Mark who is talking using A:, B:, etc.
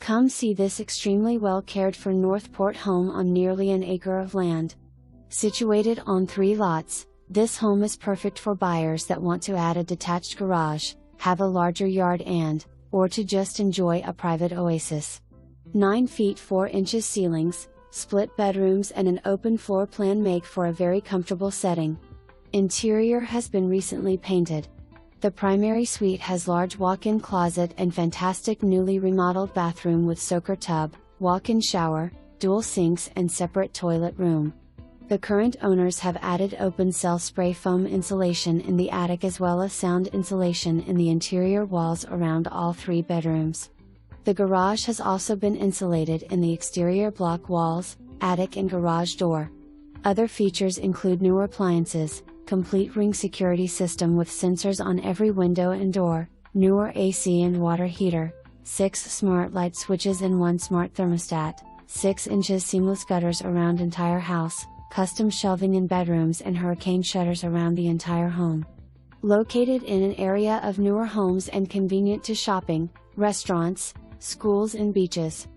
A: Come see this extremely well cared for Northport home on nearly an acre of land. Situated on 3 lots, this home is perfect for buyers that want to add a detached garage, have a larger yard or to just enjoy a private oasis. 9 feet 4 inches ceilings, split bedrooms and an open floor plan make for a very comfortable setting. Interior has been recently painted. The primary suite has large walk-in closet and fantastic newly remodeled bathroom with soaker tub, walk-in shower, dual sinks and separate toilet room. The current owners have added open cell spray foam insulation in the attic as well as sound insulation in the interior walls around all 3 bedrooms. The garage has also been insulated in the exterior block walls, attic and garage door. Other features include newer appliances, complete ring security system with sensors on every window and door, newer AC and water heater, 6 smart light switches and 1 smart thermostat, 6 inches seamless gutters around entire house, custom shelving in bedrooms and hurricane shutters around the entire home. Located in an area of newer homes and convenient to shopping, restaurants, schools and beaches.